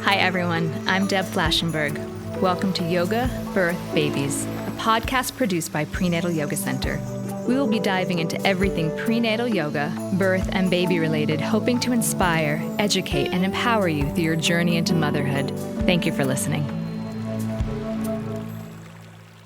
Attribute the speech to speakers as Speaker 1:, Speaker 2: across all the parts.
Speaker 1: Hi, everyone. I'm Deb Flashenberg. Welcome to Yoga, Birth, Babies, a podcast produced by Prenatal Yoga Center. We will be diving into everything prenatal yoga, birth, and baby related, hoping to inspire, educate, and empower you through your journey into motherhood. Thank you for listening.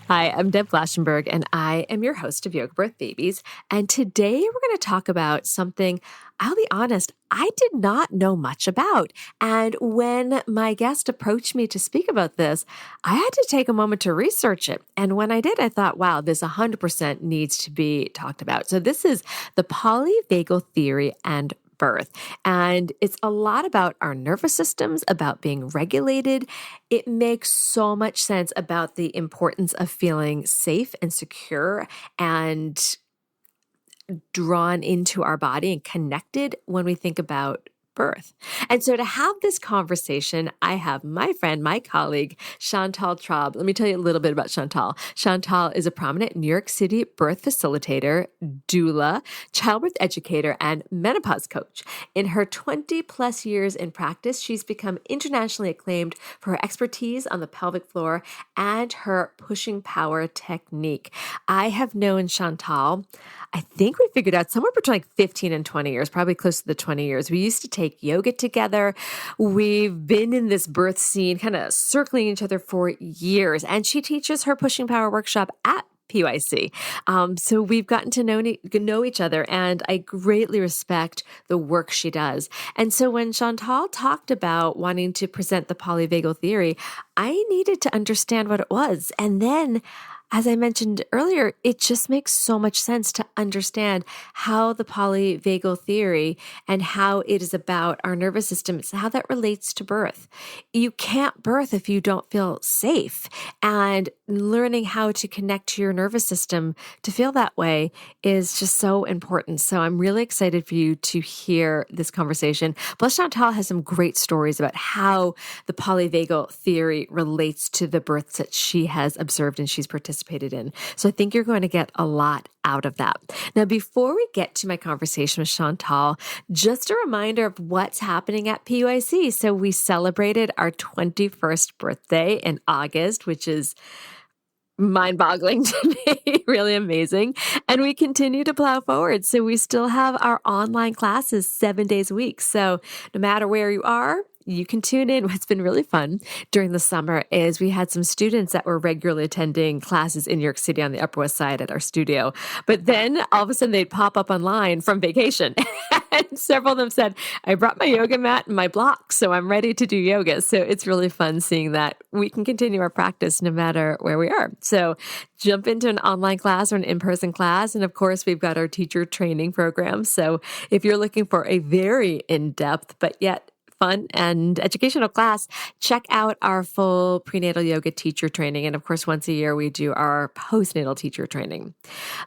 Speaker 2: Hi, I'm Deb Flashenberg, and I am your host of Yoga Birth Babies. And today we're going to talk about something, I'll be honest, I did not know much about. And when my guest approached me to speak about this, I had to take a moment to research it. And when I did, I thought, wow, this 100% needs to be talked about. So this is the Polyvagal Theory and Birth. And it's a lot about our nervous systems, about being regulated. It makes so much sense about the importance of feeling safe and secure and drawn into our body and connected when we think about birth. And so to have this conversation, I have my friend, my colleague, Chantal Traub. Let me tell you a little bit about Chantal. Chantal is a prominent New York City birth facilitator, doula, childbirth educator, and menopause coach. In her 20 plus years in practice, she's become internationally acclaimed for her expertise on the pelvic floor and her pushing power technique. I have known Chantal, I think we figured out somewhere between like 15 and 20 years, probably close to the 20 years. We used to take yoga together. We've been in this birth scene, kind of circling each other for years. And she teaches her pushing power workshop at PYC. So we've gotten to know each other, and I greatly respect the work she does. And so when Chantal talked about wanting to present the polyvagal theory, I needed to understand what it was. And then, as I mentioned earlier, it just makes so much sense to understand how the polyvagal theory and how it is about our nervous system, how that relates to birth. You can't birth if you don't feel safe. And learning how to connect to your nervous system to feel that way is just so important. So I'm really excited for you to hear this conversation. Plus, Chantal has some great stories about how the polyvagal theory relates to the births that she has observed and she's participated in. So I think you're going to get a lot out of that. Now, before we get to my conversation with Chantal, just a reminder of what's happening at PYC. So we celebrated our 21st birthday in August, which is mind-boggling to me, really amazing. And we continue to plow forward. So we still have our online classes 7 days a week. So no matter where you are, you can tune in. What's been really fun during the summer is we had some students that were regularly attending classes in New York City on the Upper West Side at our studio. But then all of a sudden they'd pop up online from vacation. And several of them said, I brought my yoga mat and my blocks, so I'm ready to do yoga. So it's really fun seeing that we can continue our practice no matter where we are. So jump into an online class or an in-person class. And of course, we've got our teacher training program. So if you're looking for a very in-depth, but yet fun and educational class, check out our full prenatal yoga teacher training. And of course, once a year, we do our postnatal teacher training.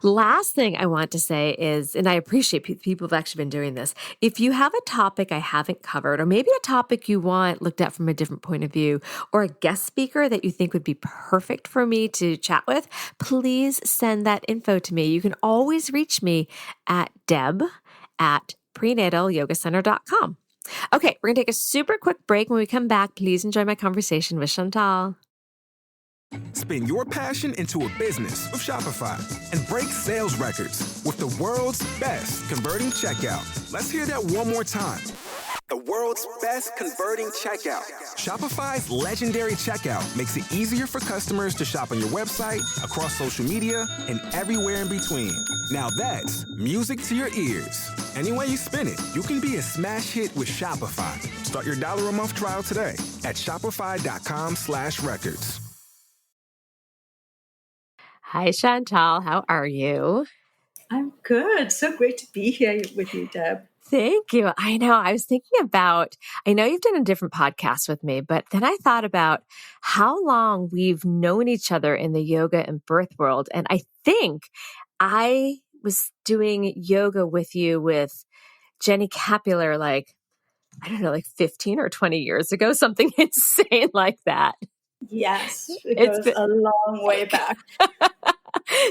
Speaker 2: Last thing I want to say is, and I appreciate people have actually been doing this, if you have a topic I haven't covered, or maybe a topic you want looked at from a different point of view, or a guest speaker that you think would be perfect for me to chat with, please send that info to me. You can always reach me at deb@prenatalyogacenter.com. Okay, we're going to take a super quick break. When we come back, please enjoy my conversation with Chantal.
Speaker 3: Spin your passion into a business with Shopify and break sales records with the world's best converting checkout. Let's hear that one more time. The world's best converting checkout. Shopify's legendary checkout makes it easier for customers to shop on your website, across social media, and everywhere in between. Now that's music to your ears. Any way you spin it, you can be a smash hit with Shopify. Start your $1 a month trial today at shopify.com/records.
Speaker 2: Hi, Chantal. How are you?
Speaker 4: I'm good. So great to be here with you, Deb.
Speaker 2: Thank you. I know. I was thinking about, I know you've done a different podcast with me, but then I thought about how long we've known each other in the yoga and birth world. And I think I was doing yoga with you with Jenny Capular, like 15 or 20 years ago, something insane like that.
Speaker 4: Yes, it goes a long way back.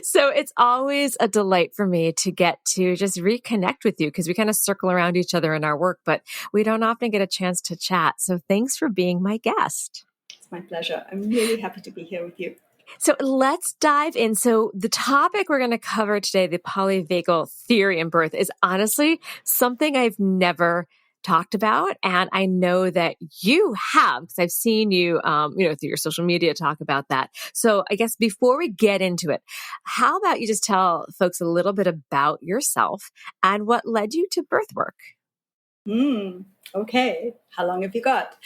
Speaker 2: So it's always a delight for me to get to just reconnect with you because we kind of circle around each other in our work, but we don't often get a chance to chat. So thanks for being my guest.
Speaker 4: It's my pleasure. I'm really happy to be here with you.
Speaker 2: So let's dive in. So the topic we're going to cover today, the polyvagal theory and birth, is honestly something I've never talked about. And I know that you have, because I've seen you, through your social media talk about that. So I guess before we get into it, how about you just tell folks a little bit about yourself and what led you to birth work?
Speaker 4: Okay. How long have you got?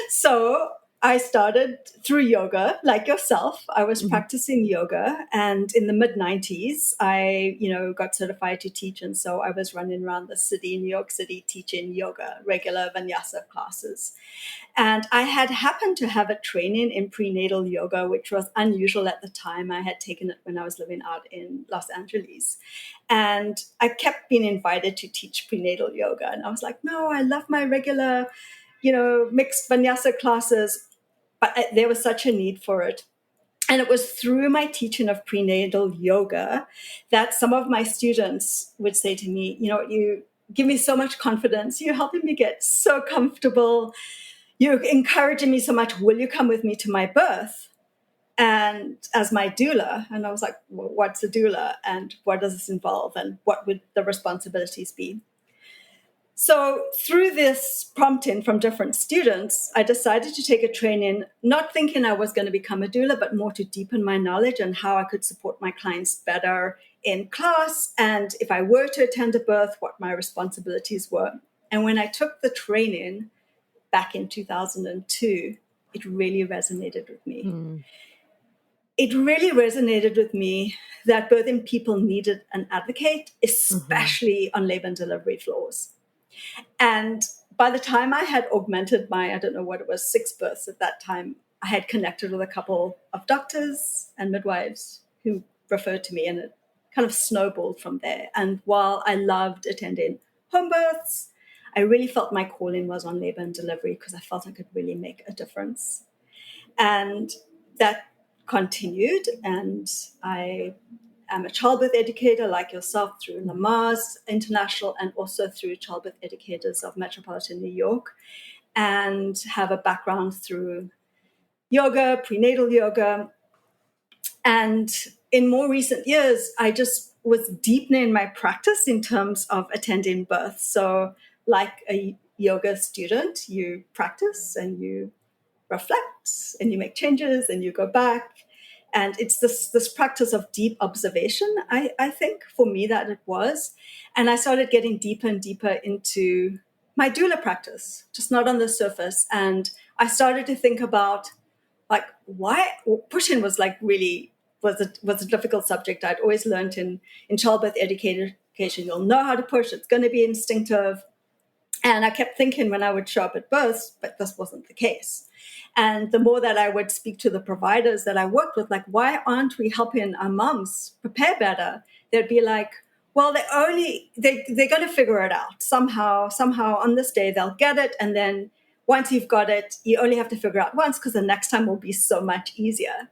Speaker 4: So I started through yoga, like yourself. I was practicing yoga, and in the mid-90s, I, got certified to teach. And so I was running around the city, New York City, teaching yoga, regular vinyasa classes. And I had happened to have a training in prenatal yoga, which was unusual at the time. I had taken it when I was living out in Los Angeles. And I kept being invited to teach prenatal yoga. And I was like, no, I love my regular, mixed vinyasa classes. But there was such a need for it. And it was through my teaching of prenatal yoga that some of my students would say to me, you give me so much confidence. You're helping me get so comfortable. You're encouraging me so much. Will you come with me to my birth? And as my doula? And I was like, well, what's a doula? And what does this involve? And what would the responsibilities be? So through this prompting from different students, I decided to take a training, not thinking I was going to become a doula, but more to deepen my knowledge and how I could support my clients better in class. And if I were to attend a birth, what my responsibilities were. And when I took the training back in 2002, it really resonated with me. It really resonated with me that birthing people needed an advocate, especially on labor and delivery floors. And by the time I had augmented my, 6 births at that time, I had connected with a couple of doctors and midwives who referred to me, and it kind of snowballed from there. And while I loved attending home births, I really felt my calling was on labor and delivery because I felt I could really make a difference. And that continued, and I'm a childbirth educator like yourself through Lamaze International and also through Childbirth Educators of Metropolitan New York, and have a background through yoga, prenatal yoga. And in more recent years, I just was deepening my practice in terms of attending birth. So like a yoga student, you practice and you reflect and you make changes and you go back. And it's this practice of deep observation, I think, for me that it was. And I started getting deeper and deeper into my doula practice, just not on the surface. And I started to think about, like, why pushing was like really was a difficult subject. I'd always learned in childbirth education, you'll know how to push. It's going to be instinctive. And I kept thinking when I would show up at births, but this wasn't the case. And the more that I would speak to the providers that I worked with, like, why aren't we helping our moms prepare better? They'd be like, well, they're going to figure it out. Somehow on this day, they'll get it. And then once you've got it, you only have to figure out once because the next time will be so much easier.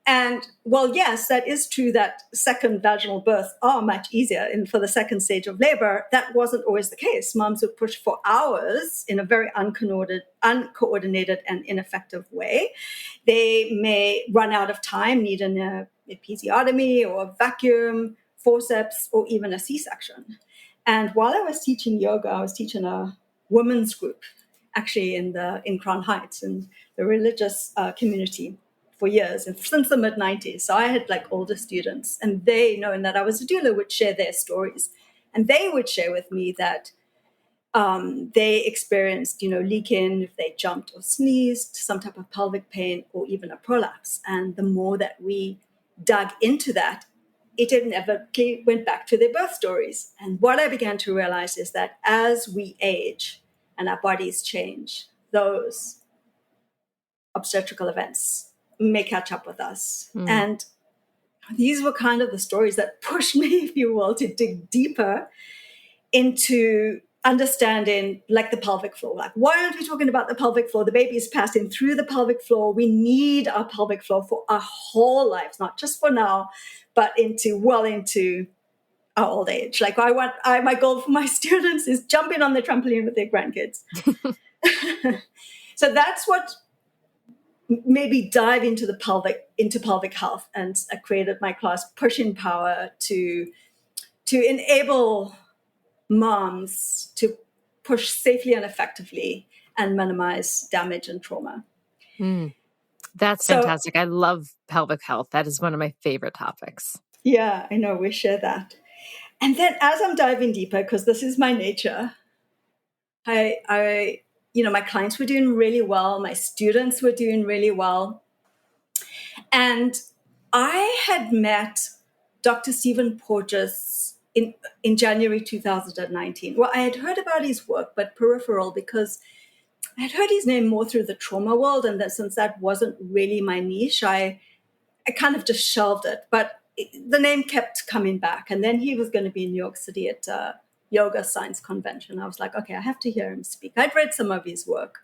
Speaker 4: And well, yes, that is true that second vaginal births are much easier. And for the second stage of labor, that wasn't always the case. Moms would push for hours in a very uncoordinated and ineffective way. They may run out of time, need an episiotomy or a vacuum, forceps, or even a C-section. And while I was teaching yoga, I was teaching a women's group, actually in Crown Heights, in the religious community, for years, and since the mid-90s. So I had like older students, and they, knowing that I was a doula, would share their stories. And they would share with me that they experienced, leak-in if they jumped or sneezed, some type of pelvic pain, or even a prolapse. And the more that we dug into that, it inevitably went back to their birth stories. And what I began to realize is that as we age and our bodies change, those obstetrical events may catch up with us. And these were kind of the stories that pushed me, if you will, to dig deeper into understanding like the pelvic floor. Like, why aren't we talking about the pelvic floor? The baby is passing through the pelvic floor. We need our pelvic floor for our whole lives, not just for now, but into our old age. Like my goal for my students is jumping on the trampoline with their grandkids. So that's what maybe dive into pelvic health, and I created my class Pushing Power to enable moms to push safely and effectively and minimize damage and trauma.
Speaker 2: That's fantastic. I love pelvic health. That is one of my favorite topics.
Speaker 4: Yeah, I know, we share that. And then as I'm diving deeper, because this is my nature, I my clients were doing really well. My students were doing really well. And I had met Dr. Stephen Porges in January 2019. Well, I had heard about his work, but peripheral, because I had heard his name more through the trauma world. And that since that wasn't really my niche, I kind of just shelved it. But the name kept coming back. And then he was going to be in New York City at Yoga Science Convention. I was like, okay, I have to hear him speak. I'd read some of his work.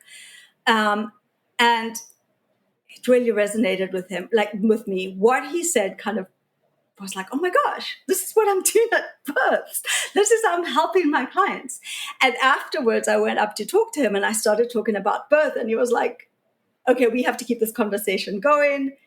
Speaker 4: And it really resonated with me. What he said kind of was like, oh my gosh, this is what I'm doing at births. This is how I'm helping my clients. And afterwards, I went up to talk to him and I started talking about birth. And he was like, okay, we have to keep this conversation going.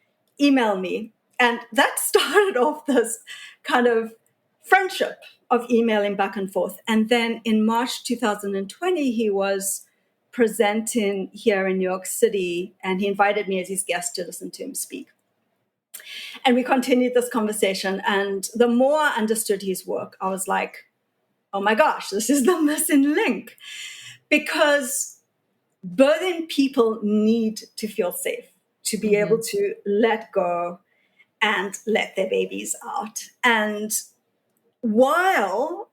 Speaker 4: Email me. And that started off this kind of friendship of emailing back and forth. And then in March 2020, he was presenting here in New York City, and he invited me as his guest to listen to him speak. And we continued this conversation. And the more I understood his work, I was like, oh my gosh, this is the missing link. Because birthing people need to feel safe, to be able to let go and let their babies out. And while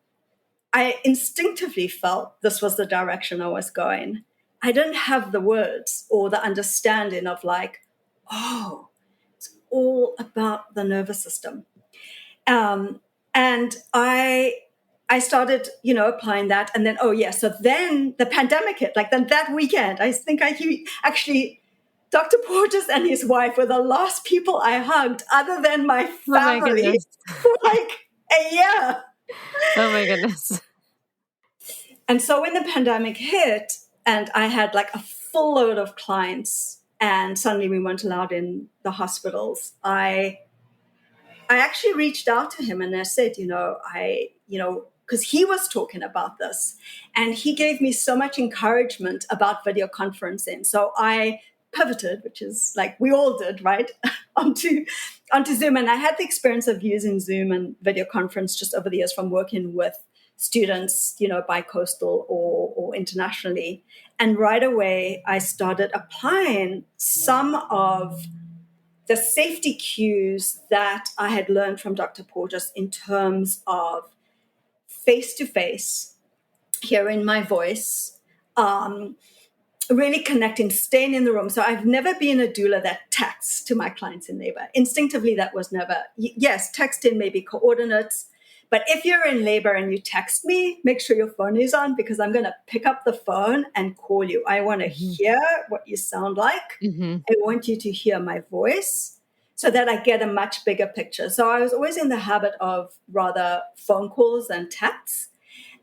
Speaker 4: I instinctively felt this was the direction I was going, I didn't have the words or the understanding of like, oh, it's all about the nervous system. And I started, applying that. And then, so then the pandemic hit. Like then that weekend, I think Dr. Porges and his wife were the last people I hugged other than my family for like a year.
Speaker 2: Oh my goodness.
Speaker 4: And so when the pandemic hit and I had like a full load of clients and suddenly we weren't allowed in the hospitals, I actually reached out to him and I said, because he was talking about this and he gave me so much encouragement about video conferencing. So I pivoted, which is like we all did, right, onto Zoom. And I had the experience of using Zoom and video conference just over the years from working with students, bi-coastal or internationally. And right away, I started applying some of the safety cues that I had learned from Dr. Porges in terms of face-to-face, hearing my voice, really connecting, staying in the room. So I've never been a doula that texts to my clients in labor. Instinctively, that was never, yes, texting maybe coordinates. But if you're in labor and you text me, make sure your phone is on because I'm going to pick up the phone and call you. I want to hear what you sound like. I want you to hear my voice so that I get a much bigger picture. So I was always in the habit of rather phone calls than texts.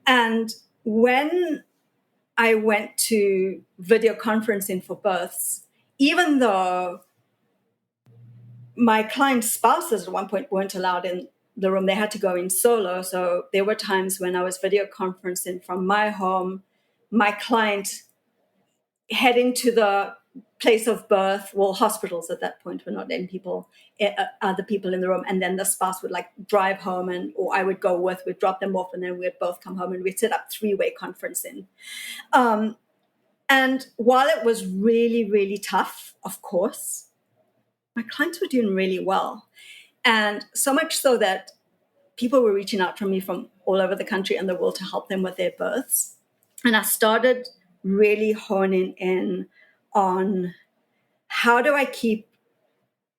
Speaker 4: And when I went to video conferencing for births, even though my clients' spouses at one point weren't allowed in the room, they had to go in solo. So there were times when I was video conferencing from my home, my client heading to the place of birth. Well, hospitals at that point were not letting other people in the room. And then the spouse would like drive home or I would go we'd drop them off and then we'd both come home and we'd set up 3-way conferencing. And while it was really, really tough, of course, my clients were doing really well. And so much so that people were reaching out to me from all over the country and the world to help them with their births. And I started really honing in on how do I keep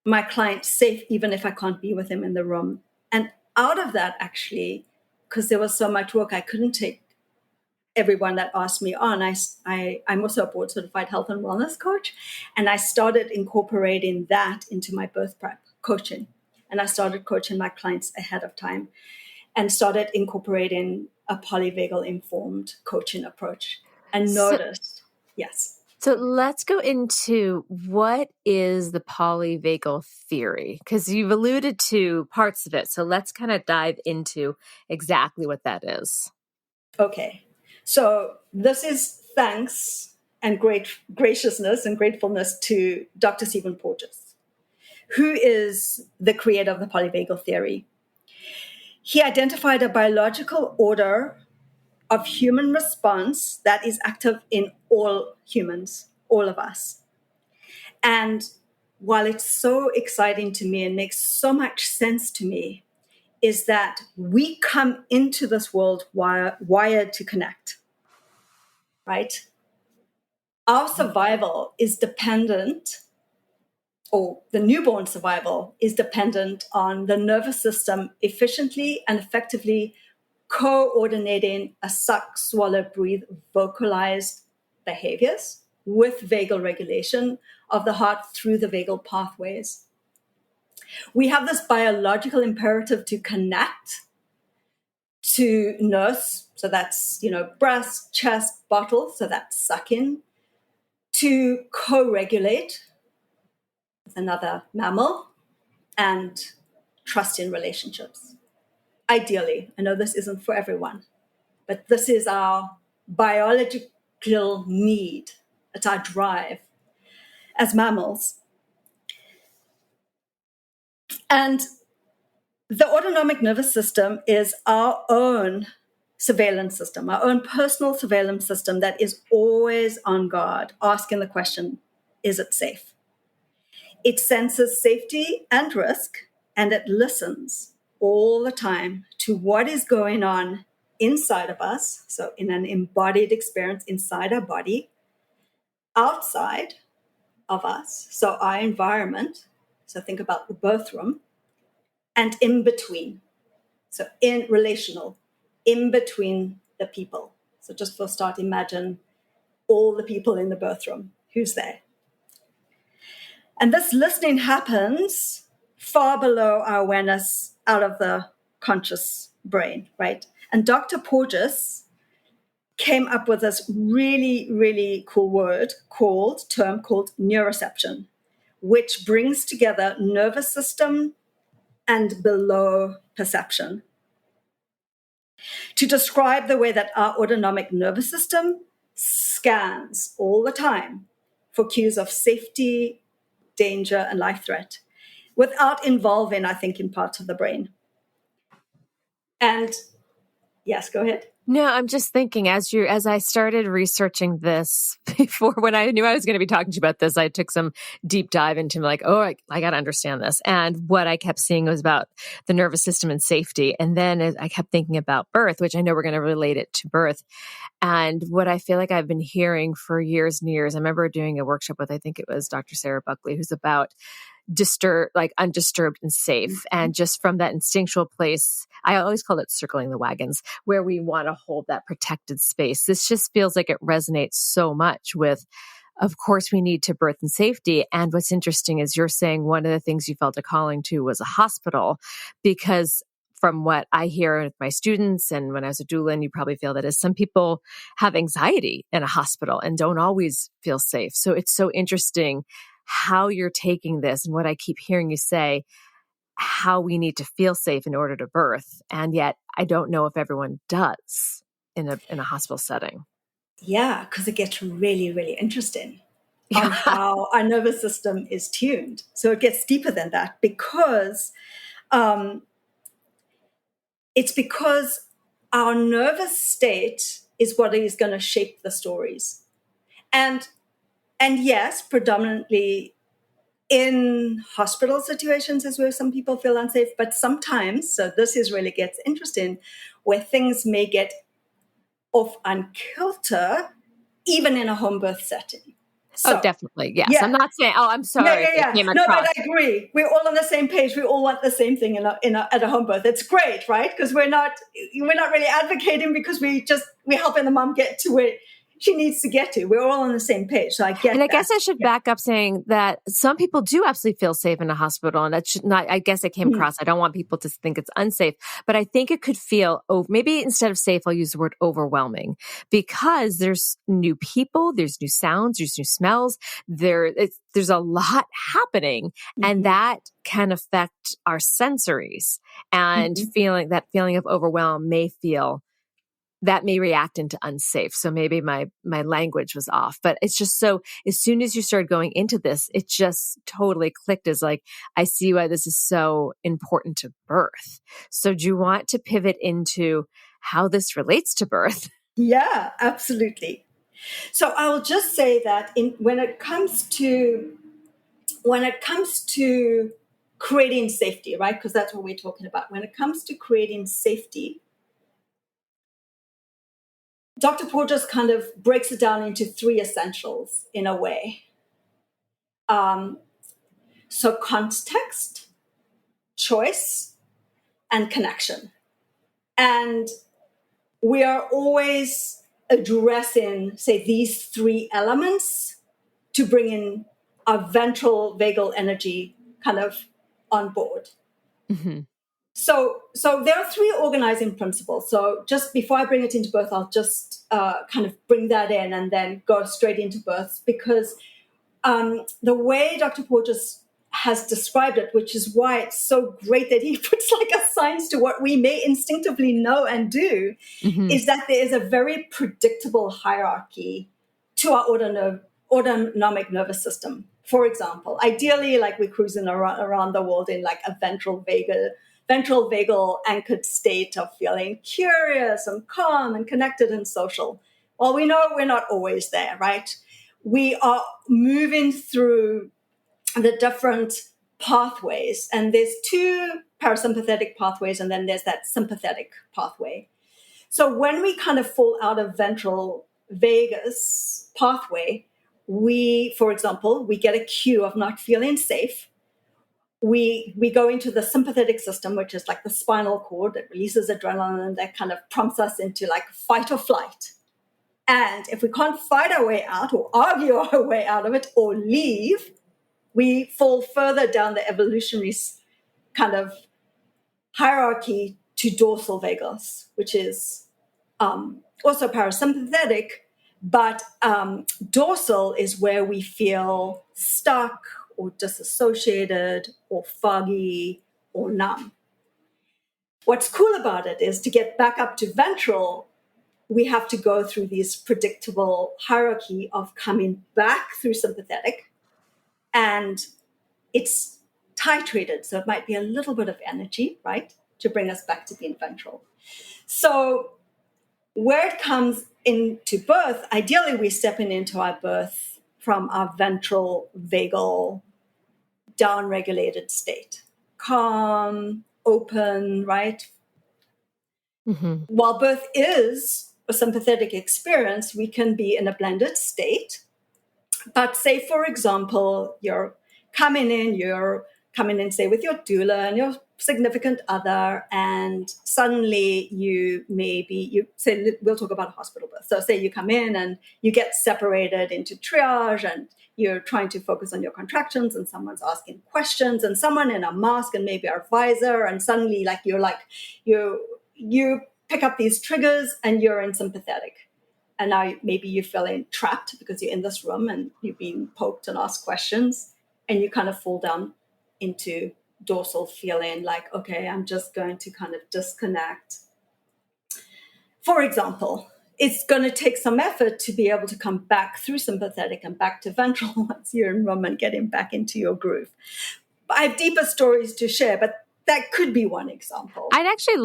Speaker 4: my clients safe even if I can't be with them in the room. And out of that, actually, because there was so much work, I couldn't take everyone that asked me on, I'm also a board certified health and wellness coach. And I started incorporating that into my birth prep coaching. And I started coaching my clients ahead of time and started incorporating a polyvagal informed coaching approach and noticed, yes.
Speaker 2: So let's go into what is the polyvagal theory, because you've alluded to parts of it. So let's kind of dive into exactly what that is.
Speaker 4: Okay. So this is thanks and great graciousness and gratefulness to Dr. Stephen Porges, who is the creator of the polyvagal theory. He identified a biological order of human response that is active in all humans, all of us. And while it's so exciting to me and makes so much sense to me, is that we come into this world wired to connect, right? Our survival is dependent, or the newborn survival is dependent on the nervous system efficiently and effectively coordinating a suck, swallow, breathe, vocalized behaviors with vagal regulation of the heart through the vagal pathways. We have this biological imperative to connect, to nurse, so that's, breast, chest, bottle, so that's sucking, to co-regulate with another mammal, and trust in relationships. Ideally, I know this isn't for everyone, but this is our biological need. It's our drive as mammals. And the autonomic nervous system is our own surveillance system, our own personal surveillance system that is always on guard, asking the question, is it safe? It senses safety and risk, and it listens all the time to what is going on inside of us, so in an embodied experience inside our body, outside of us, so our environment, so think about the birth room, and in between, so in relational, in between the people. So just for a start, imagine all the people in the birth room. Who's there? And this listening happens far below our awareness, out of the conscious brain, right? And Dr. Porges came up with this really, really cool term called neuroception, which brings together nervous system and below perception to describe the way that our autonomic nervous system scans all the time for cues of safety, danger, and life threat without involving our thinking parts of the brain. And yes, go ahead.
Speaker 2: No, I'm just thinking as I started researching this before, when I knew I was going to be talking to you about this, I took some deep dive into I got to understand this. And what I kept seeing was about the nervous system and safety. And then I kept thinking about birth, which I know we're going to relate it to birth. And what I feel like I've been hearing for years and years, I remember doing a workshop with, I think it was Dr. Sarah Buckley, who's about undisturbed and safe. And just from that instinctual place, I always call it circling the wagons, where we want to hold that protected space. This just feels like it resonates so much with, of course, we need to birth in safety. And what's interesting is you're saying one of the things you felt a calling to was a hospital, because from what I hear with my students and when I was a doula, and you probably feel that is, some people have anxiety in a hospital and don't always feel safe. So it's so interesting how you're taking this, and what I keep hearing you say, how we need to feel safe in order to birth. And yet I don't know if everyone does in a hospital setting.
Speaker 4: Yeah, because it gets really, really interesting on how our nervous system is tuned. So it gets deeper than that, because it's because our nervous state is what is going to shape the stories. And yes, predominantly in hospital situations is where some people feel unsafe, but sometimes, so this is really gets interesting, where things may get off on kilter, even in a home birth setting.
Speaker 2: Oh,
Speaker 4: So,
Speaker 2: definitely. Yes.
Speaker 4: yeah.
Speaker 2: I'm not saying, oh, I'm sorry if it came
Speaker 4: No,
Speaker 2: across.
Speaker 4: but I agree. We're all on the same page. We all want the same thing at a home birth. It's great, right? Because we're not really advocating because we're helping the mom get to where she needs to get to. We're all on the same page. So I get
Speaker 2: And I
Speaker 4: that.
Speaker 2: guess I should back up saying that some people do absolutely feel safe in a hospital. And that should not, I guess it came across. I don't want people to think it's unsafe, but I think it could feel, maybe instead of safe, I'll use the word overwhelming, because there's new people, there's new sounds, there's new smells, there's a lot happening, and that can affect our sensories, and that feeling of overwhelm that may react into unsafe. So maybe my language was off, but it's just so, as soon as you started going into this, it just totally clicked as like, I see why this is so important to birth. So do you want to pivot into how this relates to birth?
Speaker 4: Yeah, absolutely. So I'll just say that when it comes to creating safety, right? Because that's what we're talking about. When it comes to creating safety, Dr. Porges kind of breaks it down into 3 essentials in a way. So context, choice, and connection. And we are always addressing, say, these 3 elements to bring in our ventral vagal energy kind of on board. So there are 3 organizing principles. So just before I bring it into birth, I'll just kind of bring that in and then go straight into birth, because the way Dr. Porges has described it, which is why it's so great that he puts like a science to what we may instinctively know and do, is that there is a very predictable hierarchy to our autonomic nervous system. For example, ideally, like we're cruising around the world in like a ventral vagal anchored state of feeling curious and calm and connected and social. Well, we know we're not always there, right? We are moving through the different pathways, and there's 2 parasympathetic pathways, and then there's that sympathetic pathway. So when we kind of fall out of ventral vagus pathway, for example, we get a cue of not feeling safe. We go into the sympathetic system, which is like the spinal cord that releases adrenaline, and that kind of prompts us into like fight or flight. And if we can't fight our way out or argue our way out of it or leave, we fall further down the evolutionary kind of hierarchy to dorsal vagus, which is also parasympathetic, but dorsal is where we feel stuck or disassociated or foggy or numb. What's cool about it is to get back up to ventral, we have to go through this predictable hierarchy of coming back through sympathetic, and it's titrated. So it might be a little bit of energy, right, to bring us back to being ventral. So where it comes into birth, ideally we're stepping into our birth from our ventral vagal down-regulated state. Calm, open, right? While birth is a sympathetic experience, we can be in a blended state. But say, for example, you're coming in, say, with your doula and your significant other, and suddenly we'll talk about a hospital birth. So say you come in and you get separated into triage, and you're trying to focus on your contractions, and someone's asking questions, and someone in a mask and maybe a visor, and suddenly you pick up these triggers and you're in sympathetic. And now maybe you're feeling trapped because you're in this room and you've been poked and asked questions, and you kind of fall down into dorsal, feeling like, okay, I'm just going to kind of disconnect. For example, it's going to take some effort to be able to come back through sympathetic and back to ventral once you're in room and getting back into your groove. I have deeper stories to share, but that could be one example.
Speaker 2: I'd actually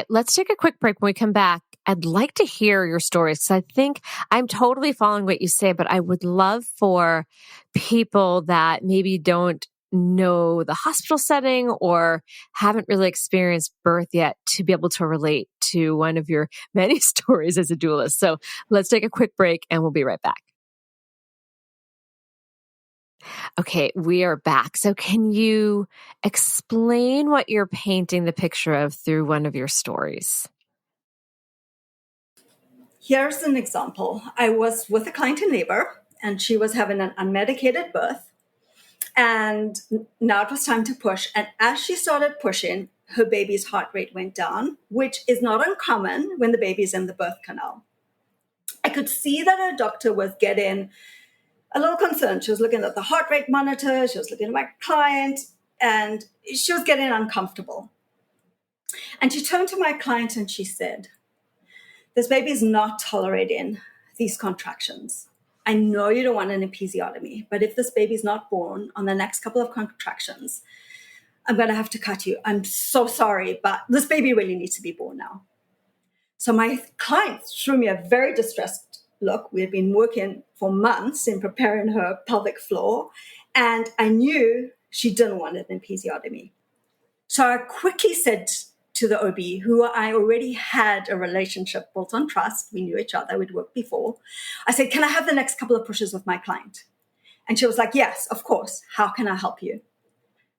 Speaker 2: let's take a quick break. When we come back, I'd like to hear your stories, because I think I'm totally following what you say, but I would love for people that maybe don't know the hospital setting or haven't really experienced birth yet to be able to relate to one of your many stories as a doula. So let's take a quick break and we'll be right back. Okay, we are back. So can you explain what you're painting the picture of through one of your stories?
Speaker 4: Here's an example. I was with a client in labor, and she was having an unmedicated birth. And now it was time to push. And as she started pushing, her baby's heart rate went down, which is not uncommon when the baby's in the birth canal. I could see that her doctor was getting a little concerned. She was looking at the heart rate monitor, she was looking at my client, and she was getting uncomfortable. And she turned to my client and she said, "This baby is not tolerating these contractions. I know you don't want an episiotomy, but if this baby's not born on the next couple of contractions, I'm going to have to cut you. I'm so sorry, but this baby really needs to be born now." So my client threw me a very distressed look. We had been working for months in preparing her pelvic floor, and I knew she didn't want an episiotomy. So I quickly said to the OB, who I already had a relationship built on trust, we knew each other, we'd worked before, I said, "Can I have the next couple of pushes with my client?" And she was like, "Yes, of course. How can I help you?"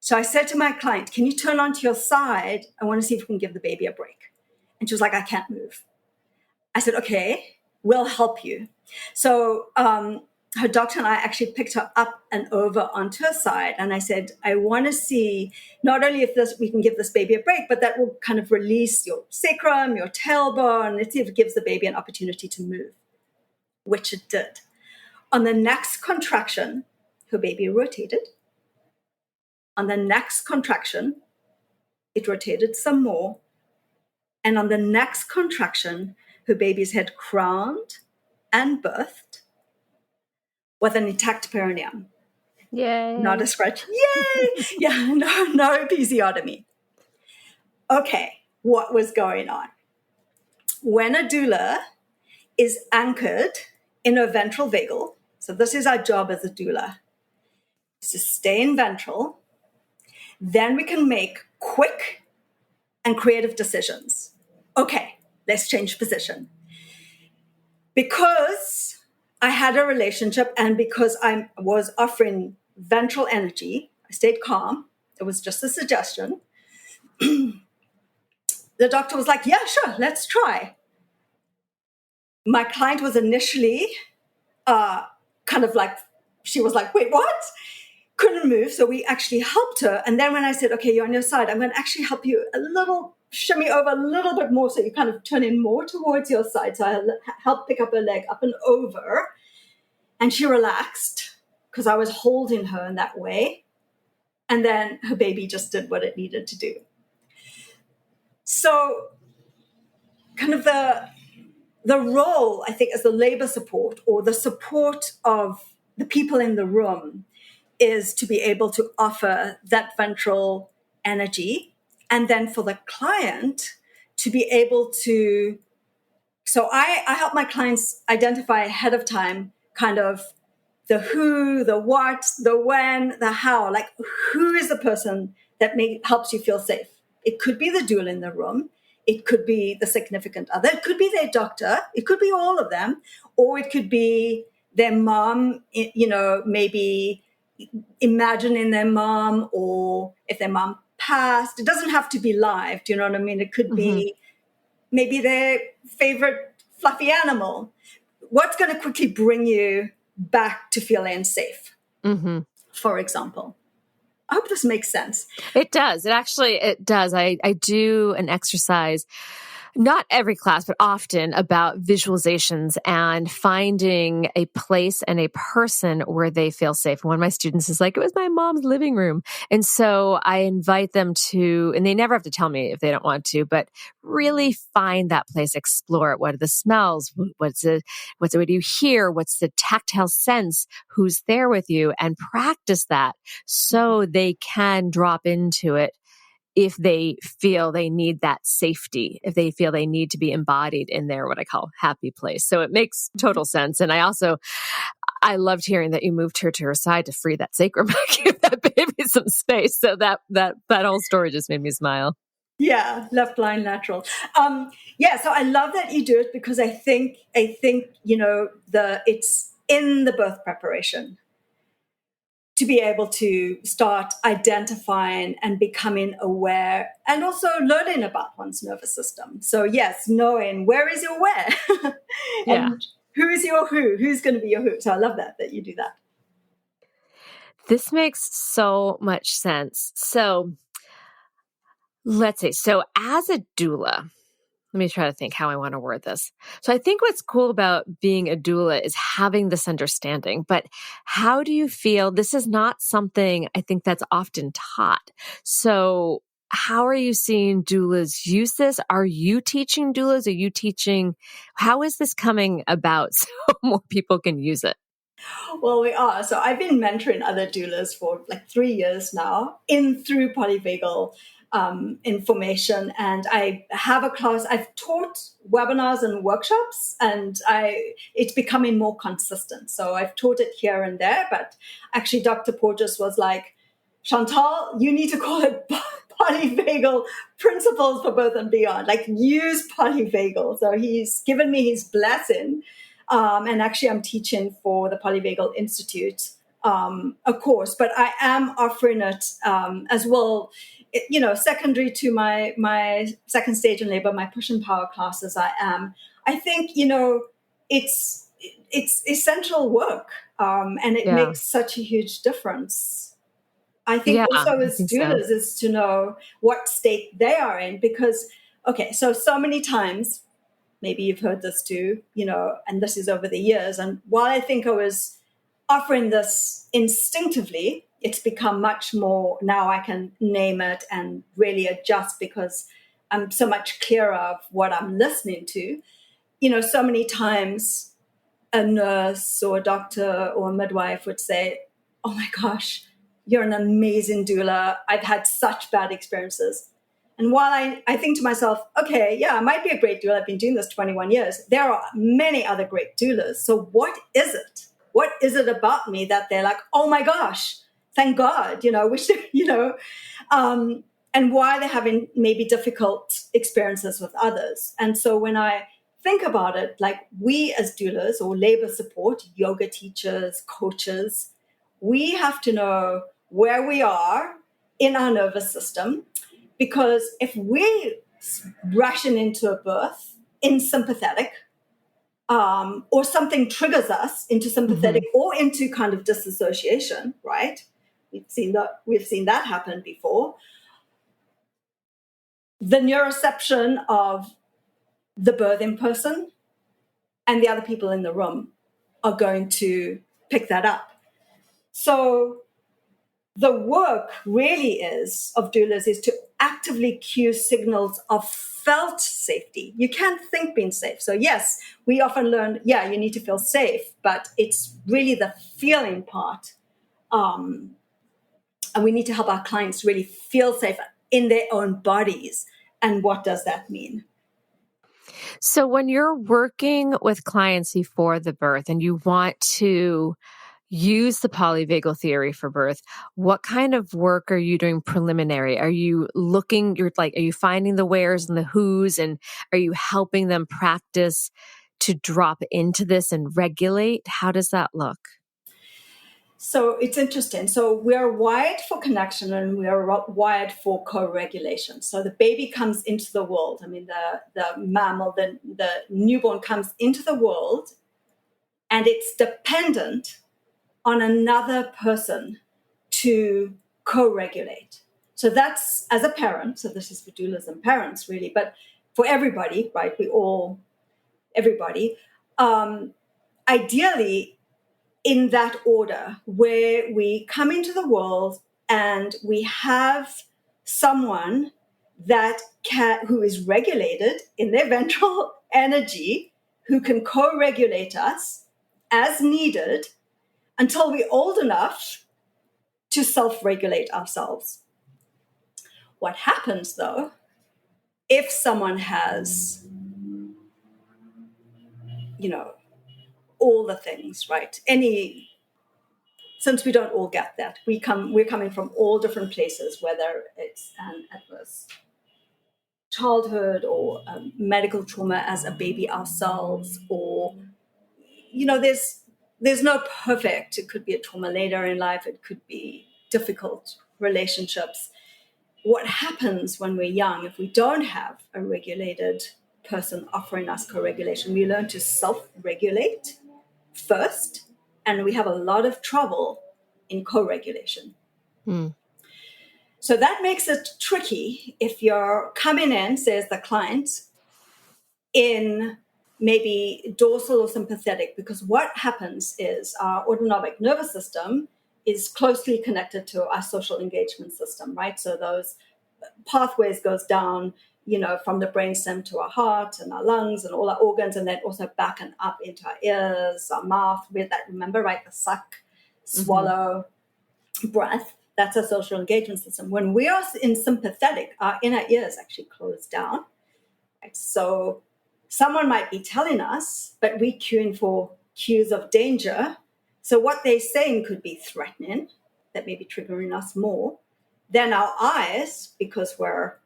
Speaker 4: So I said to my client, "Can you turn onto your side? I want to see if we can give the baby a break." And she was like, "I can't move." I said, "Okay, we'll help you." So her doctor and I actually picked her up and over onto her side. And I said, "I want to see not only if we can give this baby a break, but that will kind of release your sacrum, your tailbone. Let's see if it gives the baby an opportunity to move," which it did. On the next contraction, her baby rotated. On the next contraction, it rotated some more. And on the next contraction, her baby's head crowned and birthed with an intact perineum.
Speaker 2: Yay.
Speaker 4: Not a scratch. Yay! Yeah, no episiotomy. Okay, what was going on? When a doula is anchored in a ventral vagal, so this is our job as a doula, is to stay in ventral, then we can make quick and creative decisions. Okay, let's change position. Because I had a relationship and because I was offering ventral energy, I stayed calm. It was just a suggestion. The doctor was like, "Yeah, sure, let's try." My client was initially kind of like, she was like, "Wait, what?" Couldn't move. So we actually helped her. And then when I said, "Okay, you're on your side, I'm going to actually help you a little, shimmy over a little bit more so you kind of turn in more towards your side." So I helped pick up her leg up and over. And she relaxed because I was holding her in that way. And then her baby just did what it needed to do. So kind of the role, I think, as the labor support or the support of the people in the room is to be able to offer that ventral energy. And then for the client to be able to, so I help my clients identify ahead of time kind of the who, the what, the when, the how, like who is the person that helps you feel safe. It could be the doula in the room. It could be the significant other. It could be their doctor. It could be all of them. Or it could be their mom, maybe imagining their mom, or if their mom passed. It doesn't have to be live. Do you know what I mean? It could be maybe their favorite fluffy animal. What's going to quickly bring you back to feeling safe, for example? I hope this makes sense.
Speaker 2: It does. It does. I do an exercise, not every class, but often, about visualizations and finding a place and a person where they feel safe. One of my students is like, "It was my mom's living room." And so I invite them to, and they never have to tell me if they don't want to, but really find that place, explore it. What are the smells? What do you hear? What's the tactile sense? Who's there with you? And practice that so they can drop into it if they feel they need that safety, if they feel they need to be embodied in their, what I call, happy place. So it makes total sense. And I loved hearing that you moved her to her side to free that sacrum, give that baby some space. So that whole story just made me smile.
Speaker 4: Yeah, left blind lateral. So I love that you do it because I think it's in the birth preparation to be able to start identifying and becoming aware and also learning about one's nervous system. So yes, knowing where is your where
Speaker 2: Yeah.
Speaker 4: and who is your who's going to be your who. So I love that you do that.
Speaker 2: This makes so much sense. So let's see. So as a doula, let me try to think how I want to word this. So I think what's cool about being a doula is having this understanding, but how do you feel? This is not something I think that's often taught. So how are you seeing doulas use this? Are you teaching doulas? Are you teaching? How is this coming about so more people can use it?
Speaker 4: Well, we are. So I've been mentoring other doulas for like 3 years now through polyvagal information. And I have a class. I've taught webinars and workshops, and it's becoming more consistent. So I've taught it here and there, but actually Dr. Porges was like, Chantal, you need to call it polyvagal principles for birth and beyond. Like, use polyvagal. So he's given me his blessing. And actually, I'm teaching for the Polyvagal Institute a course, but I am offering it as well. Secondary to my second stage in labor, my push and power classes. I think it's essential work, and it
Speaker 2: Yeah.
Speaker 4: makes such a huge difference. I think
Speaker 2: Yeah,
Speaker 4: also
Speaker 2: I
Speaker 4: as
Speaker 2: think so.
Speaker 4: doulas is to know what state they are in, because so many times. Maybe you've heard this too, and this is over the years. And while I think I was offering this instinctively, it's become much more, now I can name it and really adjust because I'm so much clearer of what I'm listening to. So many times a nurse or a doctor or a midwife would say, oh my gosh, you're an amazing doula. I've had such bad experiences. And while I think to myself, okay, yeah, I might be a great doula. I've been doing this 21 years. There are many other great doulas. So what is it? What is it about me that they're like, oh my gosh, thank God, and why they're having maybe difficult experiences with others. And so when I think about it, like, we as doulas or labor support, yoga teachers, coaches, we have to know where we are in our nervous system. Because if we're rushing into a birth in sympathetic, or something triggers us into sympathetic or into kind of disassociation, right? We've seen that happen before. The neuroception of the birthing person and the other people in the room are going to pick that up. So the work really of doulas is to actively cue signals of felt safety. You can't think being safe. So yes, we often learn, you need to feel safe, but it's really the feeling part. And we need to help our clients really feel safe in their own bodies. And what does that mean?
Speaker 2: So when you're working with clients before the birth and you want to use the polyvagal theory for birth, what kind of work are you doing preliminary? Are you are you finding the wheres and the whos, and are you helping them practice to drop into this and regulate? How does that look?
Speaker 4: So it's interesting. So we are wired for connection and we are wired for co-regulation. So the baby comes into the world. I mean, the mammal, the newborn comes into the world, and it's dependent on another person to co-regulate. So that's, as a parent, so this is for doulas and parents really, but for everybody, right? Everybody, ideally, in that order, where we come into the world and we have someone who is regulated in their ventral energy, who can co-regulate us as needed until we're old enough to self-regulate ourselves. What happens, though, if someone has, all the things, right? Since we don't all get that, we're coming from all different places, whether it's an adverse childhood or medical trauma as a baby ourselves, or there's there's no perfect. It could be a trauma later in life. It could be difficult relationships. What happens when we're young, if we don't have a regulated person offering us co-regulation, we learn to self-regulate first, and we have a lot of trouble in co-regulation. So that makes it tricky if you're coming in, says the client, in maybe dorsal or sympathetic, because what happens is our autonomic nervous system is closely connected to our social engagement system, right? So those pathways goes down, from the brainstem to our heart and our lungs and all our organs, and then also back and up into our ears, our mouth, with that, remember, right? The suck, swallow, breath. That's our social engagement system. When we are in sympathetic, our inner ears actually close down. Right? So someone might be telling us, but we cue in for cues of danger. So what they're saying could be threatening, that may be triggering us more. Then our eyes, because we're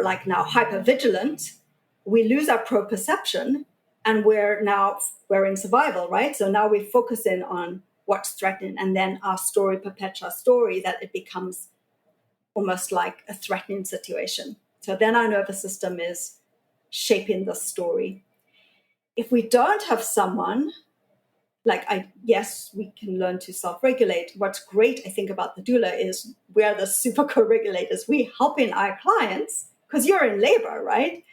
Speaker 4: like now hypervigilant, we lose our proprioception, and we're in survival, right? So now we're focusing on what's threatening, and then our story perpetuates our story, that it becomes almost like a threatening situation. So then our nervous system is shaping the story. If we don't have someone, yes, we can learn to self-regulate. What's great, I think, about the doula is we're the super co-regulators. We helping our clients, because you're in labor, right?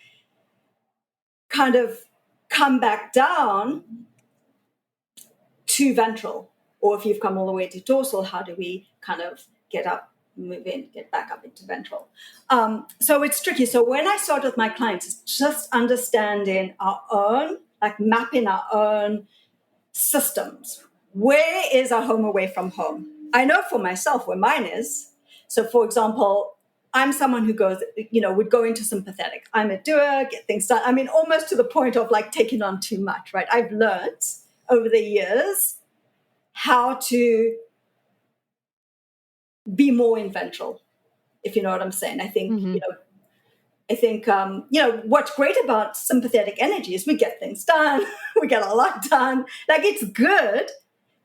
Speaker 4: Kind of come back down to ventral. Or if you've come all the way to dorsal, how do we kind of get up, move in, get back up into ventral? So it's tricky. So when I start with my clients, it's just understanding our own, like mapping our own systems. Where is our home away from home? I know for myself where mine is. So for example, I'm someone who goes, would go into sympathetic. I'm a doer, get things done. I mean, almost to the point of like taking on too much, right? I've learned over the years how to be more in ventral, if you know what I'm saying. I think, what's great about sympathetic energy is we get things done. We get a lot done. Like, it's good.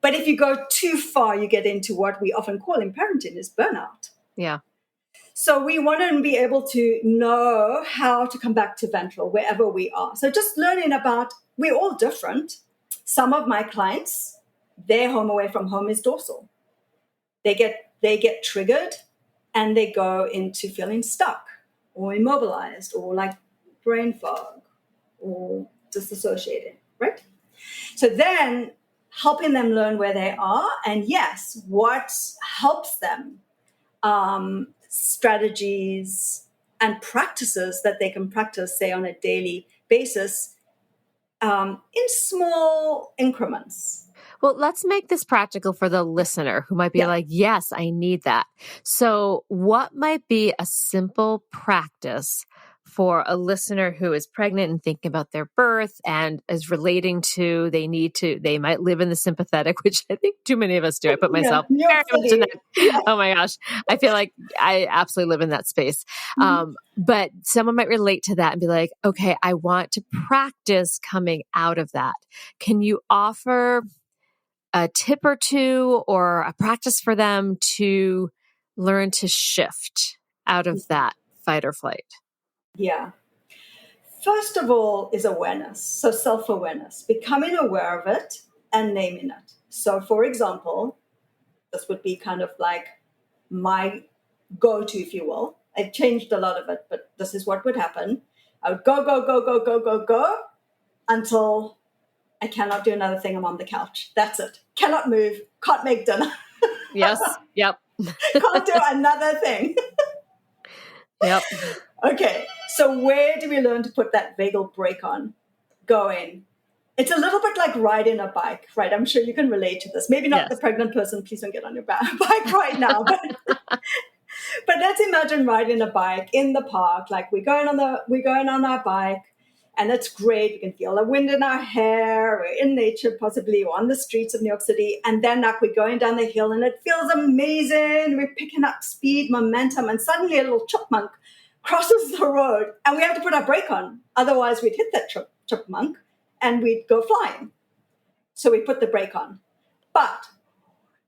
Speaker 4: But if you go too far, you get into what we often call in parenting is burnout.
Speaker 2: Yeah.
Speaker 4: So we want to be able to know how to come back to ventral wherever we are. So just learning about, we're all different. Some of my clients, their home away from home is dorsal. They get triggered and they go into feeling stuck or immobilized or like brain fog or disassociated, right? So then helping them learn where they are, and yes, what helps them, strategies and practices that they can practice, say, on a daily basis, in small increments.
Speaker 2: Well, let's make this practical for the listener who might be like, yes, I need that. So what might be a simple practice for a listener who is pregnant and thinking about their birth and is relating to, they might live in the sympathetic, which I think too many of us do. I put myself very much in that. Oh my gosh. I feel like I absolutely live in that space. But someone might relate to that and be like, okay, I want to practice coming out of that. Can you offer a tip or two or a practice for them to learn to shift out of that fight or flight?
Speaker 4: Yeah. First of all is awareness. So self-awareness, becoming aware of it and naming it. So for example, this would be kind of like my go-to, if you will. I've changed a lot of it, but this is what would happen. I would go until I cannot do another thing. I'm on the couch. That's it. Cannot move. Can't make dinner.
Speaker 2: Yes. Yep.
Speaker 4: Can't do another thing.
Speaker 2: Yep.
Speaker 4: Okay. So where do we learn to put that vagal brake on? Going. It's a little bit like riding a bike, right? I'm sure you can relate to this. Maybe not the pregnant person. Please don't get on your bike right now. But let's imagine riding a bike in the park. Like we're going on our bike. And that's great. We can feel the wind in our hair. We're in nature, possibly, or on the streets of New York City. And then like we're going down the hill and it feels amazing. We're picking up speed, momentum, and suddenly a little chipmunk crosses the road and we have to put our brake on. Otherwise, we'd hit that chipmunk and we'd go flying. So we put the brake on. But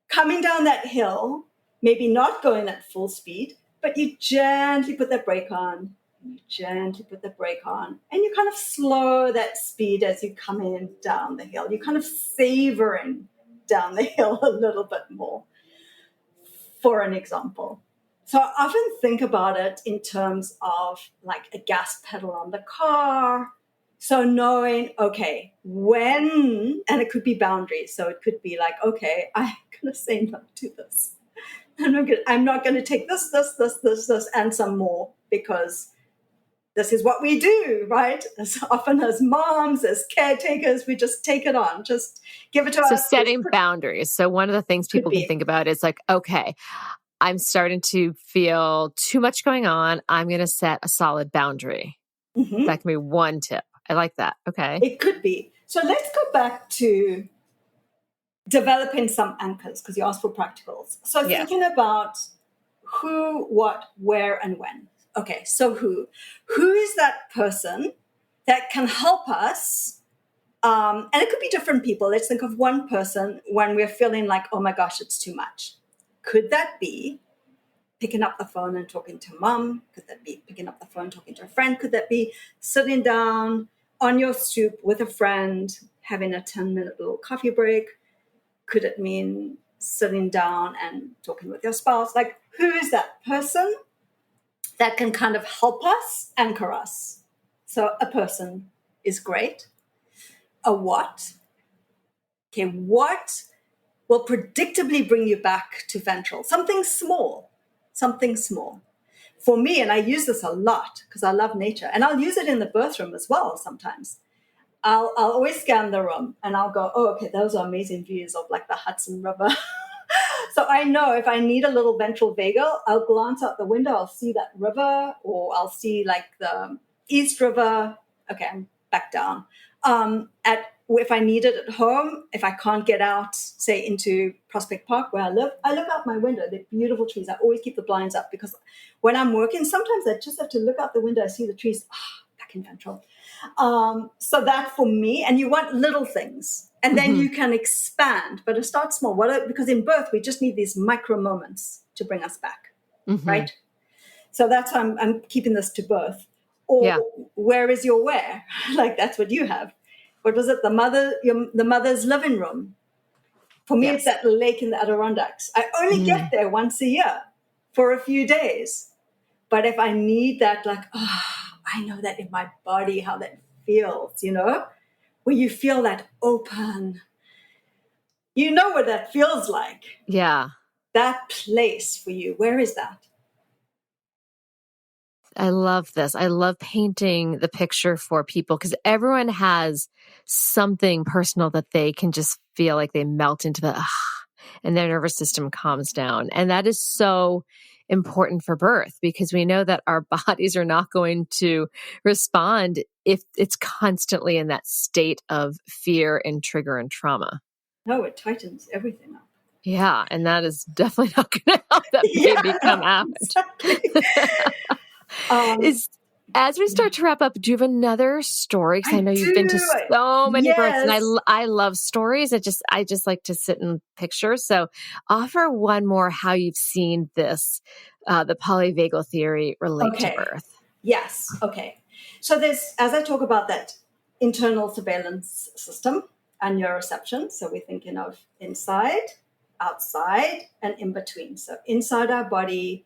Speaker 4: coming down that hill, maybe not going at full speed, but you gently put the brake on, you gently put the brake on, and you kind of slow that speed as you come in down the hill. You're kind of savoring down the hill a little bit more, for an example. So I often think about it in terms of like a gas pedal on the car. So knowing, okay, when, and it could be boundaries. So it could be like, okay, I'm going to say no to this. I'm not going to take this, and some more, because this is what we do, right? As often as moms, as caretakers, we just take it on, just give it to us.
Speaker 2: So setting boundaries. So one of the things people can think about is like, okay, I'm starting to feel too much going on. I'm going to set a solid boundary. Mm-hmm. That can be one tip. I like that. Okay.
Speaker 4: It could be. So let's go back to developing some anchors, because you asked for practicals. So thinking about who, what, where, and when. Okay, so who? Who is that person that can help us? And it could be different people. Let's think of one person when we're feeling like, oh my gosh, it's too much. Could that be picking up the phone and talking to mom? Could that be picking up the phone, talking to a friend? Could that be sitting down on your stoop with a friend, having a 10-minute little coffee break? Could it mean sitting down and talking with your spouse? Like, who is that person that can kind of help us, anchor us? So a person is great. A what? Okay, what will predictably bring you back to ventral? Something small. For me, and I use this a lot because I love nature, and I'll use it in the birth room as well sometimes. I'll always scan the room and I'll go, oh, okay, those are amazing views of like the Hudson River. So I know if I need a little ventral vagal, I'll glance out the window, I'll see that river, or I'll see like the East River. Okay, I'm back down. If I need it at home, if I can't get out, say into Prospect Park where I live, I look out my window. They're beautiful trees. I always keep the blinds up because when I'm working, sometimes I just have to look out the window. I see the trees, back in ventral. So that for me, and you want little things, and then you can expand, but it starts small. Because in birth, we just need these micro moments to bring us back, right? So that's why I'm keeping this to birth. Or where is your where? Like that's what you have. What was it? The mother's living room. For me, it's that lake in the Adirondacks. I only get there once a year for a few days. But if I need that, like, I know that in my body, how that feels, where you feel that open. You know what that feels like.
Speaker 2: Yeah.
Speaker 4: That place for you, where is that?
Speaker 2: I love this. I love painting the picture for people because everyone has something personal that they can just feel like they melt into and their nervous system calms down. And that is so important for birth because we know that our bodies are not going to respond if it's constantly in that state of fear and trigger and trauma.
Speaker 4: No, it tightens everything up.
Speaker 2: Yeah. And that is definitely not going to help that baby come out.
Speaker 4: Exactly.
Speaker 2: As we start to wrap up, do you have another story? Because I know you've been to so many births, and I love stories. I just like to sit in pictures. So offer one more how you've seen this, the polyvagal theory relate to birth.
Speaker 4: Yes. Okay. So there's, as I talk about that internal surveillance system and neuroception. So we're thinking of inside, outside, and in between. So inside our body,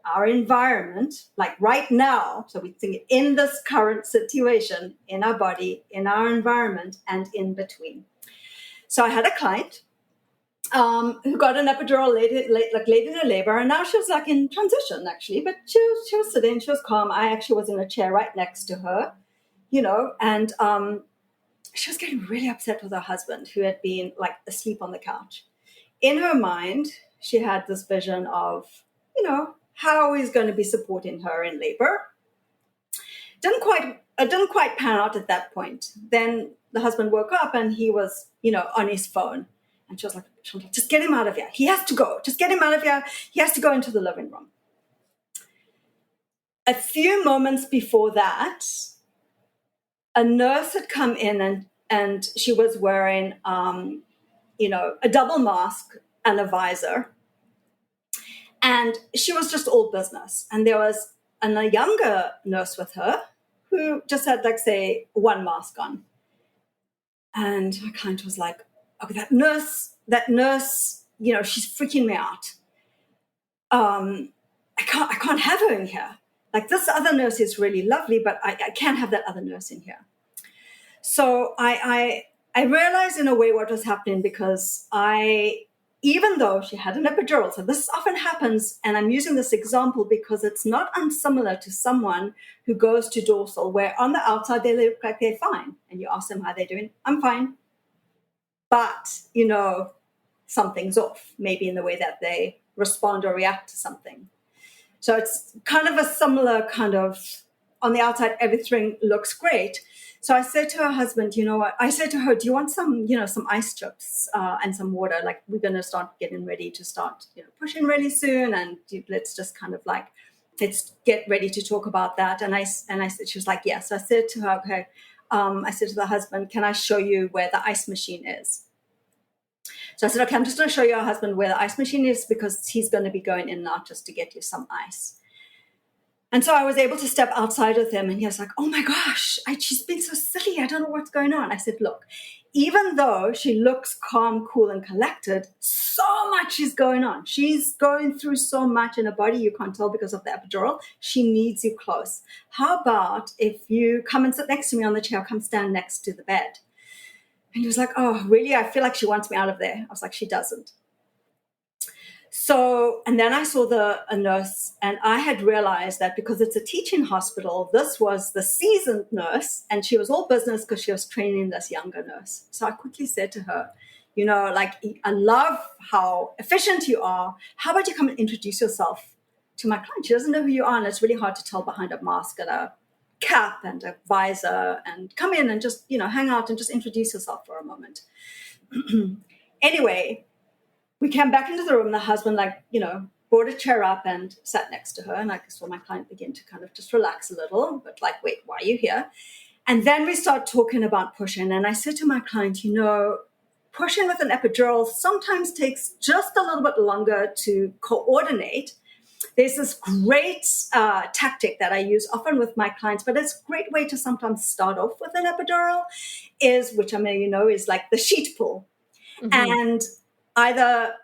Speaker 4: our environment, like right now, so we think in this current situation, in our body, in our environment, and in between. So I had a client who got an epidural late in her labor, and now she was like in transition, actually, but she was sitting, she was calm. I actually was in a chair right next to her, and she was getting really upset with her husband, who had been like asleep on the couch. In her mind, she had this vision of, how he's going to be supporting her in labor. Didn't quite pan out at that point. Then the husband woke up and he was, on his phone. And she was like, Chantal, just get him out of here. He has to go. Just get him out of here. He has to go into the living room. A few moments before that, a nurse had come in and and she was wearing, a double mask and a visor. And she was just all business. And there was a younger nurse with her who just had, like, say, one mask on. And my client was like, oh, that nurse, she's freaking me out. I can't have her in here. Like, this other nurse is really lovely, but I can't have that other nurse in here. So I realized in a way what was happening, because even though she had an epidural, so this often happens, and I'm using this example because it's not unsimilar to someone who goes to dorsal, where on the outside they look like they're fine, and you ask them how they're doing. I'm fine. But, something's off, maybe in the way that they respond or react to something. So it's kind of a similar kind of, on the outside, everything looks great. So I said to her husband, you know what? I said to her, do you want some ice chips and some water? Like, we're going to start getting ready to start, pushing really soon. And let's just kind of like, let's get ready to talk about that. And I said, she was like, yes. So I said to her, okay. I said to the husband, can I show you where the ice machine is? So I said, okay, I'm just going to show your husband where the ice machine is, because he's going to be going in and out just to get you some ice. And so I was able to step outside with him, and he was like, oh my gosh, she's been so silly. I don't know what's going on. I said, look, even though she looks calm, cool, and collected, so much is going on. She's going through so much in her body. You can't tell because of the epidural. She needs you close. How about if you come and sit next to me on the chair, come stand next to the bed? And he was like, oh, really? I feel like she wants me out of there. I was like, she doesn't. So, and then I saw a nurse, and I had realized that because it's a teaching hospital, this was the seasoned nurse, and she was all business because she was training this younger nurse. So I quickly said to her, I love how efficient you are. How about you come and introduce yourself to my client? She doesn't know who you are, and it's really hard to tell behind a mask and a cap and a visor, and come in and just, hang out and just introduce yourself for a moment. Anyway, we came back into the room. The husband, brought a chair up and sat next to her. And I saw my client begin to kind of just relax a little, but like, wait, why are you here? And then we start talking about pushing. And I said to my client, pushing with an epidural sometimes takes just a little bit longer to coordinate. There's this great tactic that I use often with my clients, but it's a great way to sometimes start off with an epidural, which I mean, is like the sheet pull. Mm-hmm. And either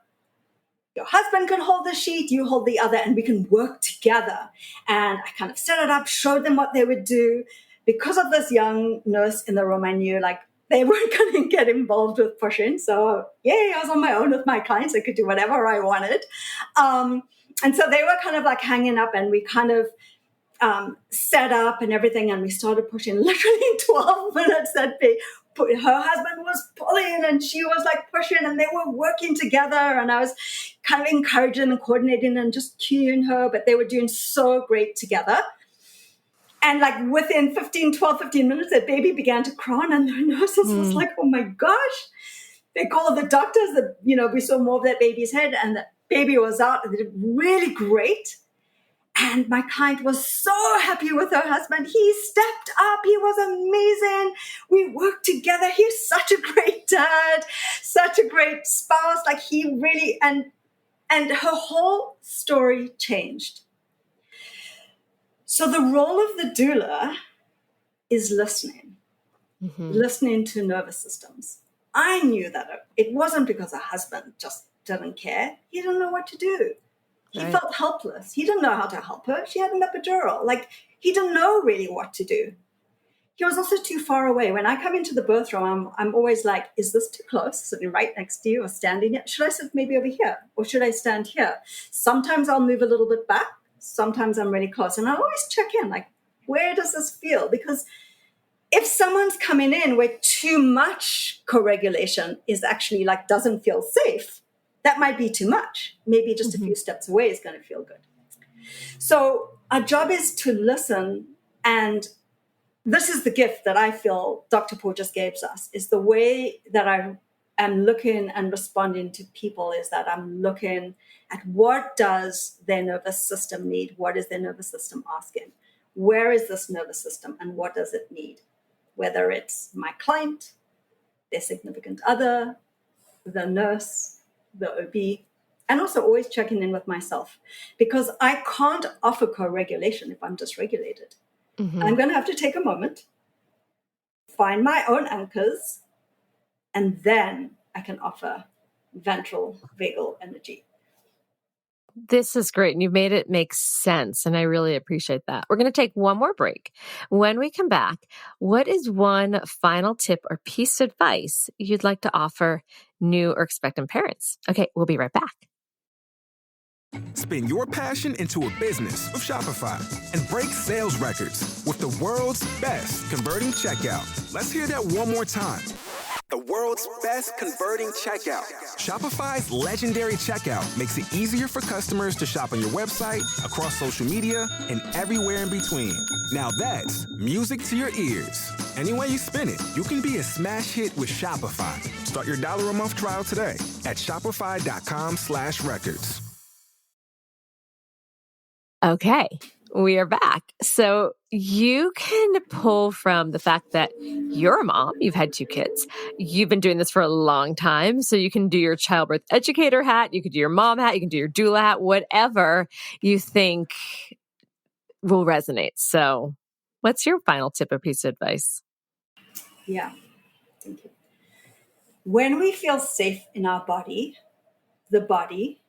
Speaker 4: your husband can hold the sheet, you hold the other, and we can work together. And I kind of set it up, showed them what they would do. Because of this young nurse in the room, I knew they weren't going to get involved with pushing. So I was on my own with my clients. I could do whatever I wanted. And so they were kind of like hanging up, and we kind of set up and everything, and we started pushing. Literally in 12 minutes, her husband was pulling and she was like pushing, and they were working together, and I was kind of encouraging and coordinating and just cueing her, but they were doing so great together. And like within 15 minutes, that baby began to cry, and the nurses was like, oh my gosh. They called the doctors that, we saw more of that baby's head, and the baby was out. They did really great. And my client was so happy with her husband. He stepped up. He was amazing. We worked together. He's such a great dad, such a great spouse. Like, he really, and her whole story changed. So the role of the doula is listening, listening to nervous systems. I knew that it wasn't because her husband just didn't care. He didn't know what to do. He felt helpless. He didn't know how to help her. She had an epidural. Like, he didn't know really what to do. He was also too far away. When I come into the birth room, I'm always like, is this too close? Sitting right next to you or standing here? Should I sit maybe over here? Or should I stand here? Sometimes I'll move a little bit back. Sometimes I'm really close. And I always check in, like, where does this feel? Because if someone's coming in where too much co-regulation is actually like doesn't feel safe, that might be too much. Maybe just a few steps away is going to feel good. So our job is to listen. And this is the gift that I feel Dr. Paul just gave us, is the way that I am looking and responding to people is that I'm looking at what does their nervous system need? What is their nervous system asking? Where is this nervous system and what does it need? Whether it's my client, their significant other, the nurse, the OB, and also always checking in with myself, because I can't offer co-regulation if I'm dysregulated. I'm going to have to take a moment, find my own anchors, and then I can offer ventral vagal energy.
Speaker 2: This is great. And you've made it make sense. And I really appreciate that. We're going to take one more break. When we come back, what is one final tip or piece of advice you'd like to offer new or expectant parents? Okay, we'll be right back.
Speaker 3: Spin your passion into a business with Shopify and break sales records with the world's best converting checkout. Let's hear that one more time. The world's best converting checkout. Shopify's legendary checkout makes it easier for customers to shop on your website, across social media, and everywhere in between. Now that's music to your ears. Any way you spin it, you can be a smash hit with Shopify. Start your $1 a month trial today at shopify.com/records.
Speaker 2: Okay, we are back. So you can pull from the fact that you're a mom, you've had 2 kids, you've been doing this for a long time. So you can do your childbirth educator hat, you could do your mom hat, you can do your doula hat, whatever you think will resonate. So what's your final tip or piece of advice?
Speaker 4: Yeah, thank you. When we feel safe in our body, the body,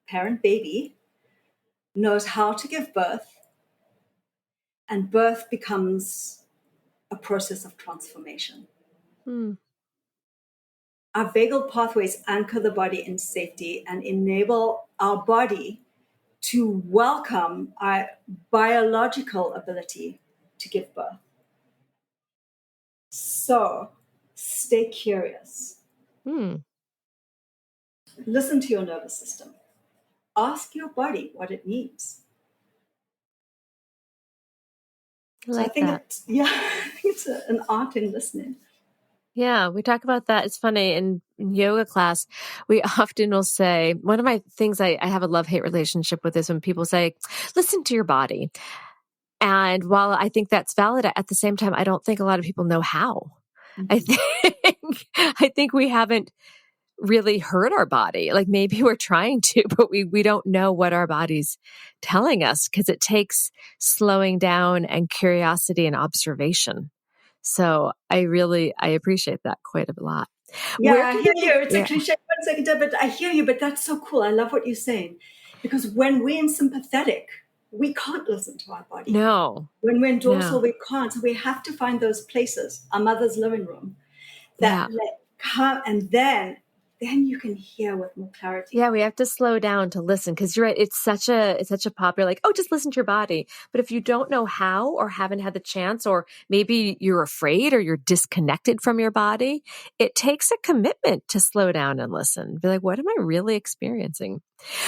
Speaker 4: parent baby, knows how to give birth, and birth becomes a process of transformation. Our vagal pathways anchor the body in safety and enable our body to welcome our biological ability to give birth. So stay curious. Listen to your nervous system. Ask your body what it needs.
Speaker 2: I think
Speaker 4: that. I think it's an art in listening.
Speaker 2: Yeah, we talk about that. It's funny. In yoga class, we often will say, one of my things I have a love-hate relationship with is when people say, listen to your body. And while I think that's valid, at the same time, I don't think a lot of people know how. I think we haven't really heard our body. Like maybe we're trying to, but we don't know what our body's telling us, because it takes slowing down and curiosity and observation. So I appreciate that quite a lot.
Speaker 4: Yeah, I hear you. It's a cliche, 1 second, but I hear you. But that's so cool. I love what you're saying, because when we're in sympathetic, we can't listen to our body.
Speaker 2: No.
Speaker 4: When we're in dorsal, we can't. So we have to find those places, our mother's living room, that come, and then you can hear with more clarity.
Speaker 2: Yeah, we have to slow down to listen, because you're right. It's such a popular, like, oh, just listen to your body. But if you don't know how, or haven't had the chance, or maybe you're afraid or you're disconnected from your body, it takes a commitment to slow down and listen. Be like, what am I really experiencing?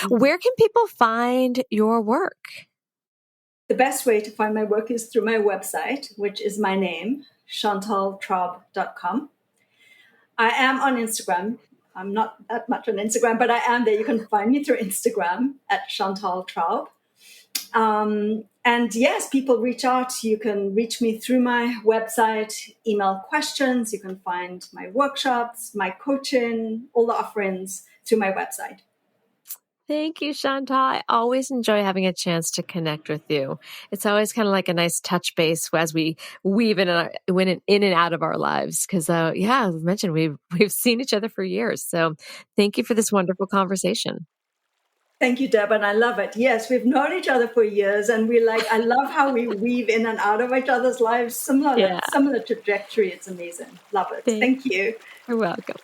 Speaker 2: Where can people find your work?
Speaker 4: The best way to find my work is through my website, which is my name, chantaltraub.com. I am on Instagram. I'm not that much on Instagram, but I am there. You can find me through Instagram at Chantal Traub. And yes, people reach out. You can reach me through my website, email questions. You can find my workshops, my coaching, all the offerings through my website.
Speaker 2: Thank you, Chantal. I always enjoy having a chance to connect with you. It's always kind of like a nice touch base as we weave in and out of our lives. Because, as mentioned, we've seen each other for years. So thank you for this wonderful conversation.
Speaker 4: Thank you, Deb, and I love it. Yes, we've known each other for years, and I love how we weave in and out of each other's lives. Similar trajectory. It's amazing. Love it. Thank you.
Speaker 2: You're welcome.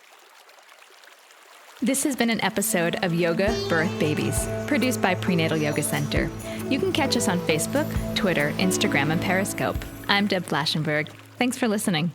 Speaker 1: This has been an episode of Yoga, Birth, Babies, produced by Prenatal Yoga Center. You can catch us on Facebook, Twitter, Instagram, and Periscope. I'm Deb Flaschenberg. Thanks for listening.